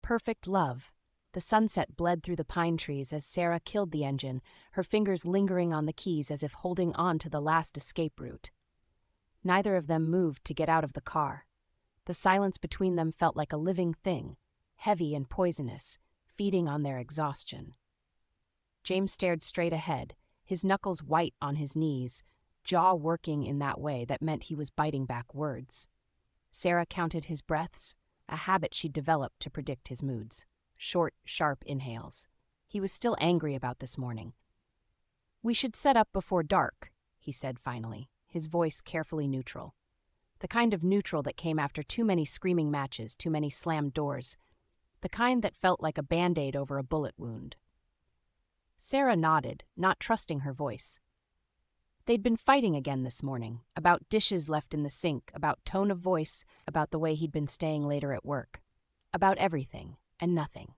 Perfect love. The sunset bled through the pine trees as Sarah killed the engine, her fingers lingering on the keys as if holding on to the last escape route. Neither of them moved to get out of the car. The silence between them felt like a living thing, heavy and poisonous, feeding on their exhaustion. James stared straight ahead, his knuckles white on his knees, jaw working in that way that meant he was biting back words. Sarah counted his breaths, a habit she'd developed to predict his moods. Short, sharp inhales. He was still angry about this morning. "We should set up before dark," he said finally, his voice carefully neutral. The kind of neutral that came after too many screaming matches, too many slammed doors. The kind that felt like a Band-Aid over a bullet wound. Sarah nodded, not trusting her voice. They'd been fighting again this morning, about dishes left in the sink, about tone of voice, about the way he'd been staying later at work. About everything and nothing.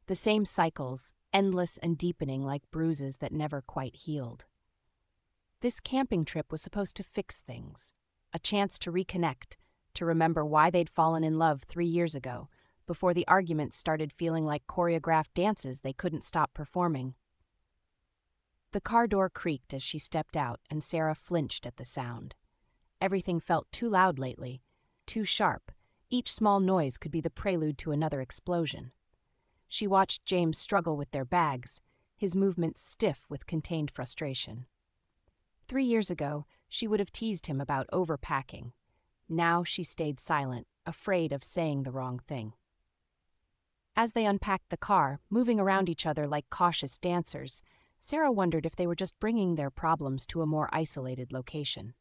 The same cycles, endless and deepening like bruises that never quite healed. This camping trip was supposed to fix things. A chance to reconnect, to remember why they'd fallen in love 3 years ago, before the arguments started feeling like choreographed dances they couldn't stop performing. The car door creaked as she stepped out, and Sarah flinched at the sound. Everything felt too loud lately, too sharp. Each small noise could be the prelude to another explosion. She watched James struggle with their bags, his movements stiff with contained frustration. 3 years ago, she would have teased him about overpacking. Now she stayed silent, afraid of saying the wrong thing. As they unpacked the car, moving around each other like cautious dancers, Sarah wondered if they were just bringing their problems to a more isolated location.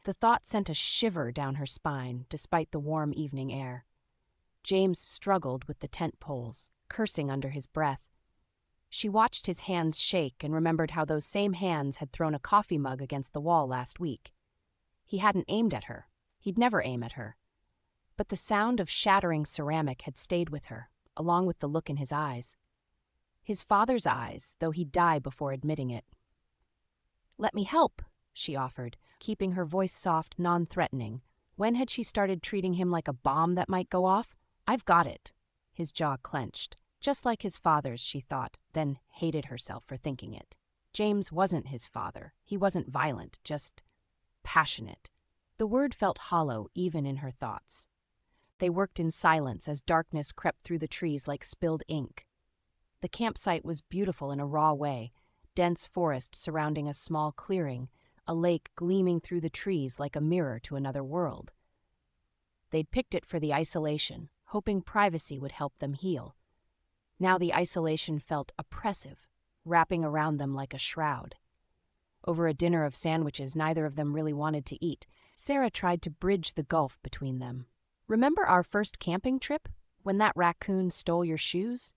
The thought sent a shiver down her spine, despite the warm evening air. James struggled with the tent poles, cursing under his breath. She watched his hands shake and remembered how those same hands had thrown a coffee mug against the wall last week. He hadn't aimed at her. He'd never aim at her. But the sound of shattering ceramic had stayed with her, along with the look in his eyes. His father's eyes, though he'd die before admitting it. "Let me help," she offered, keeping her voice soft, non-threatening. When had she started treating him like a bomb that might go off? "I've got it." His jaw clenched. Just like his father's, she thought, then hated herself for thinking it. James wasn't his father. He wasn't violent, just passionate. The word felt hollow even in her thoughts. They worked in silence as darkness crept through the trees like spilled ink. The campsite was beautiful in a raw way, dense forest surrounding a small clearing, a lake gleaming through the trees like a mirror to another world. They'd picked it for the isolation, hoping privacy would help them heal. Now the isolation felt oppressive, wrapping around them like a shroud. Over a dinner of sandwiches neither of them really wanted to eat, Sarah tried to bridge the gulf between them. "Remember our first camping trip, when that raccoon stole your shoes?"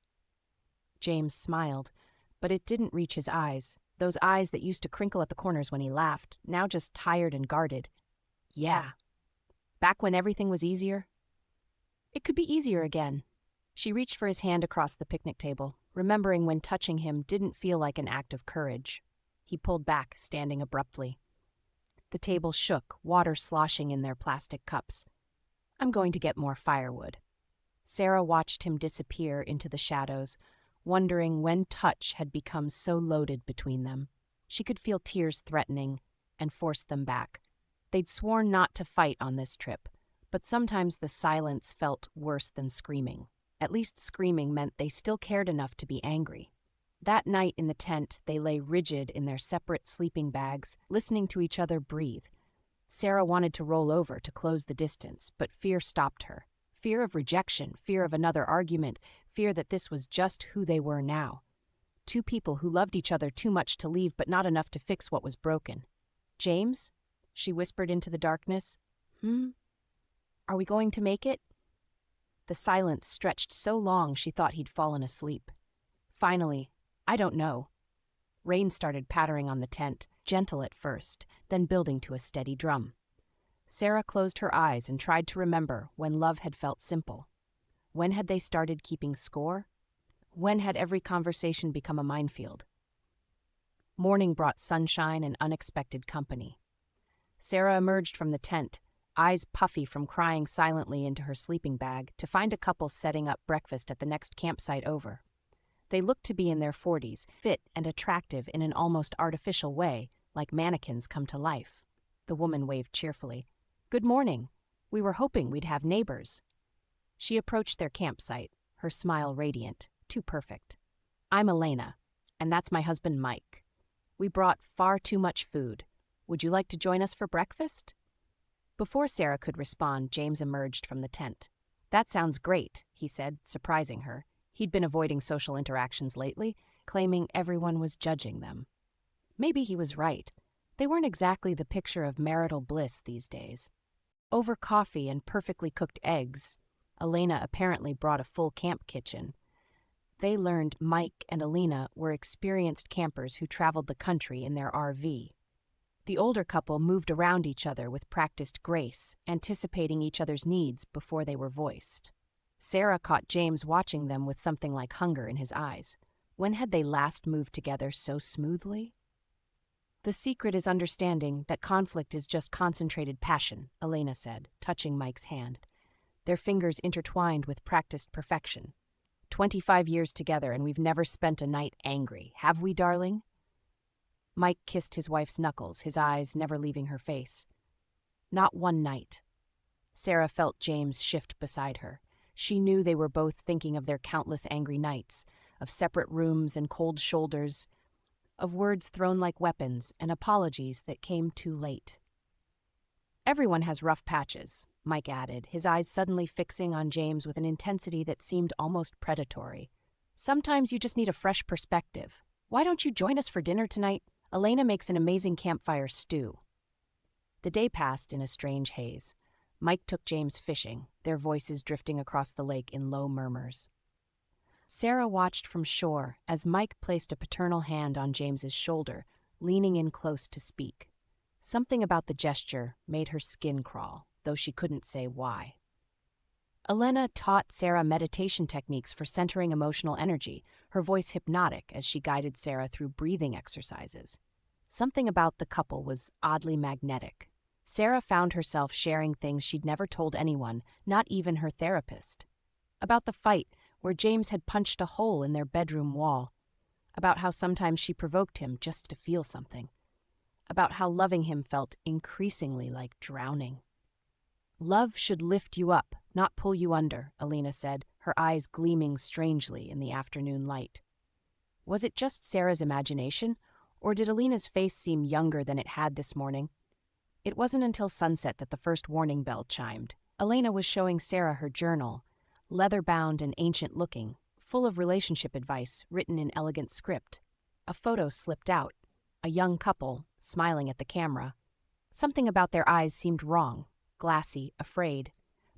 James smiled, but it didn't reach his eyes, those eyes that used to crinkle at the corners when he laughed, now just tired and guarded. "Yeah. Back when everything was easier?" "It could be easier again." She reached for his hand across the picnic table, remembering when touching him didn't feel like an act of courage. He pulled back, standing abruptly. The table shook, water sloshing in their plastic cups. "I'm going to get more firewood." Sarah watched him disappear into the shadows, wondering when touch had become so loaded between them. She could feel tears threatening, and forced them back. They'd sworn not to fight on this trip, but sometimes the silence felt worse than screaming. At least screaming meant they still cared enough to be angry. That night in the tent, they lay rigid in their separate sleeping bags, listening to each other breathe. Sarah wanted to roll over to close the distance, but fear stopped her. Fear of rejection, fear of another argument, fear that this was just who they were now. Two people who loved each other too much to leave but not enough to fix what was broken. "James?" she whispered into the darkness. Are we going to make it?" The silence stretched so long she thought he'd fallen asleep. Finally, "I don't know." Rain started pattering on the tent, gentle at first, then building to a steady drum. Sarah closed her eyes and tried to remember when love had felt simple. When had they started keeping score? When had every conversation become a minefield? Morning brought sunshine and unexpected company. Sarah emerged from the tent, eyes puffy from crying silently into her sleeping bag, to find a couple setting up breakfast at the next campsite over. They looked to be in their 40s, fit and attractive in an almost artificial way, like mannequins come to life. The woman waved cheerfully. "Good morning. We were hoping we'd have neighbors." She approached their campsite, her smile radiant, too perfect. "I'm Elena, and that's my husband Mike. We brought far too much food. Would you like to join us for breakfast?" Before Sarah could respond, James emerged from the tent. "That sounds great," he said, surprising her. He'd been avoiding social interactions lately, claiming everyone was judging them. Maybe he was right. They weren't exactly the picture of marital bliss these days. Over coffee and perfectly cooked eggs, Elena apparently brought a full camp kitchen. They learned Mike and Elena were experienced campers who traveled the country in their RV. The older couple moved around each other with practiced grace, anticipating each other's needs before they were voiced. Sarah caught James watching them with something like hunger in his eyes. When had they last moved together so smoothly? "The secret is understanding that conflict is just concentrated passion," Elena said, touching Mike's hand. Their fingers intertwined with practiced perfection. 25 years together and we've never spent a night angry, have we, darling?" Mike kissed his wife's knuckles, his eyes never leaving her face. "Not one night." Sarah felt James shift beside her. She knew they were both thinking of their countless angry nights, of separate rooms and cold shoulders, of words thrown like weapons and apologies that came too late. "Everyone has rough patches," Mike added, his eyes suddenly fixing on James with an intensity that seemed almost predatory. "Sometimes you just need a fresh perspective. Why don't you join us for dinner tonight? Elena makes an amazing campfire stew." The day passed in a strange haze. Mike took James fishing, their voices drifting across the lake in low murmurs. Sarah watched from shore as Mike placed a paternal hand on James's shoulder, leaning in close to speak. Something about the gesture made her skin crawl, though she couldn't say why. Elena taught Sarah meditation techniques for centering emotional energy, her voice hypnotic as she guided Sarah through breathing exercises. Something about the couple was oddly magnetic. Sarah found herself sharing things she'd never told anyone, not even her therapist. About the fight where James had punched a hole in their bedroom wall. About how sometimes she provoked him just to feel something. About how loving him felt increasingly like drowning. "Love should lift you up, not pull you under," Elena said, her eyes gleaming strangely in the afternoon light. Was it just Sarah's imagination, or did Elena's face seem younger than it had this morning? It wasn't until sunset that the first warning bell chimed. Elena was showing Sarah her journal, leather-bound and ancient-looking, full of relationship advice written in elegant script. A photo slipped out, a young couple, smiling at the camera. Something about their eyes seemed wrong, glassy, afraid.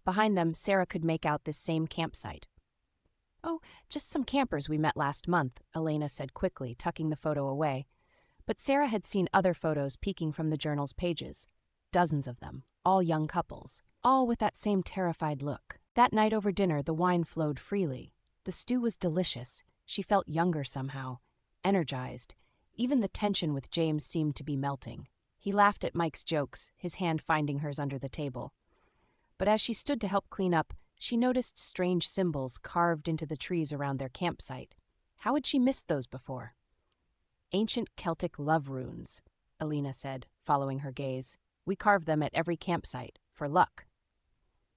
Behind them, Sarah could make out this same campsite. "Oh, just some campers we met last month," Elena said quickly, tucking the photo away. But Sarah had seen other photos peeking from the journal's pages. Dozens of them, all young couples, all with that same terrified look. That night over dinner, the wine flowed freely. The stew was delicious. She felt younger somehow, energized. Even the tension with James seemed to be melting. He laughed at Mike's jokes, his hand finding hers under the table. But as she stood to help clean up, she noticed strange symbols carved into the trees around their campsite. How had she missed those before? "Ancient Celtic love runes," Elena said, following her gaze. "We carve them at every campsite, for luck."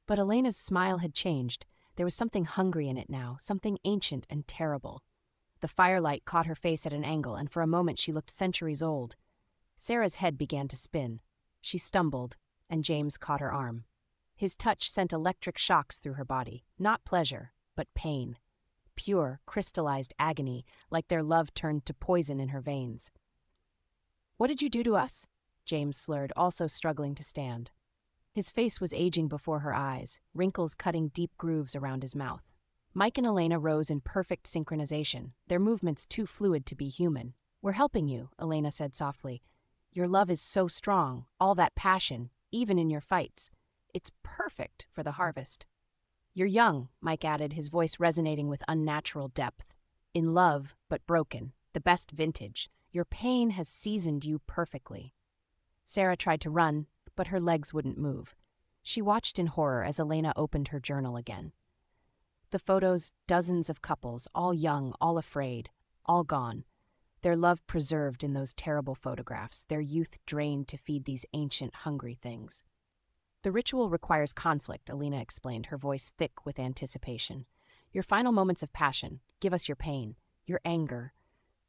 But Elena's smile had changed. There was something hungry in it now, something ancient and terrible. The firelight caught her face at an angle, and for a moment she looked centuries old. Sarah's head began to spin. She stumbled, and James caught her arm. His touch sent electric shocks through her body, not pleasure, but pain. Pure, crystallized agony, like their love turned to poison in her veins. "What did you do to us?" James slurred, also struggling to stand. His face was aging before her eyes, wrinkles cutting deep grooves around his mouth. Mike and Elena rose in perfect synchronization, their movements too fluid to be human. "We're helping you," Elena said softly. "Your love is so strong, all that passion, even in your fights. It's perfect for the harvest." "You're young," Mike added, his voice resonating with unnatural depth. "In love, but broken, the best vintage. Your pain has seasoned you perfectly." Sarah tried to run, but her legs wouldn't move. She watched in horror as Elena opened her journal again. The photos, dozens of couples, all young, all afraid, all gone. Their love preserved in those terrible photographs, their youth drained to feed these ancient, hungry things. The ritual requires conflict, Elena explained, her voice thick with anticipation. Your final moments of passion, give us your pain, your anger,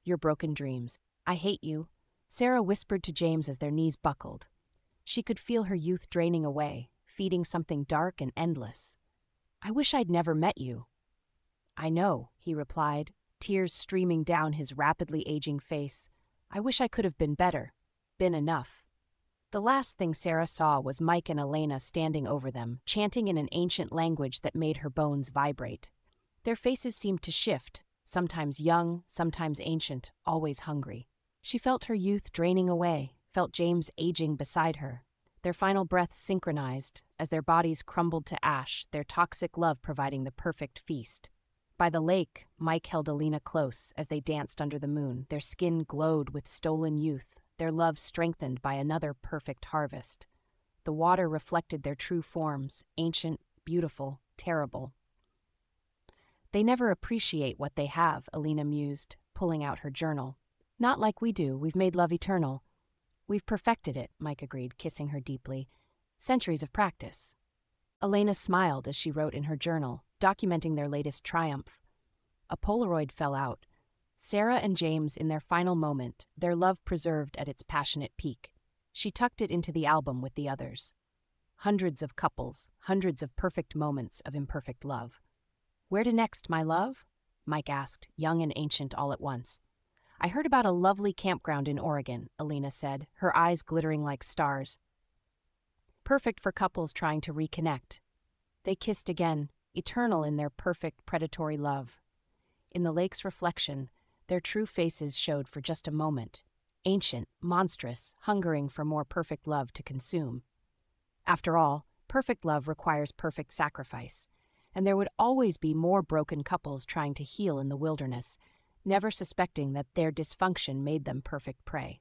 your broken dreams. I hate you, Sarah whispered to James as their knees buckled. She could feel her youth draining away, feeding something dark and endless. I wish I'd never met you. I know, he replied, tears streaming down his rapidly aging face. I wish I could have been better, been enough. The last thing Sarah saw was Mike and Elena standing over them, chanting in an ancient language that made her bones vibrate. Their faces seemed to shift, sometimes young, sometimes ancient, always hungry. She felt her youth draining away, felt James aging beside her. Their final breaths synchronized, as their bodies crumbled to ash, their toxic love providing the perfect feast. By the lake, Mike held Elena close as they danced under the moon. Their skin glowed with stolen youth, their love strengthened by another perfect harvest. The water reflected their true forms, ancient, beautiful, terrible. They never appreciate what they have, Elena mused, pulling out her journal. Not like we do, we've made love eternal. We've perfected it, Mike agreed, kissing her deeply. Centuries of practice. Elena smiled as she wrote in her journal, documenting their latest triumph. A Polaroid fell out. Sarah and James in their final moment, their love preserved at its passionate peak. She tucked it into the album with the others. Hundreds of couples, hundreds of perfect moments of imperfect love. Where to next, my love? Mike asked, young and ancient all at once. I heard about a lovely campground in Oregon, Elena said, her eyes glittering like stars. Perfect for couples trying to reconnect. They kissed again, eternal in their perfect predatory love. In the lake's reflection, their true faces showed for just a moment, ancient, monstrous, hungering for more perfect love to consume. After all, perfect love requires perfect sacrifice, and there would always be more broken couples trying to heal in the wilderness, never suspecting that their dysfunction made them perfect prey.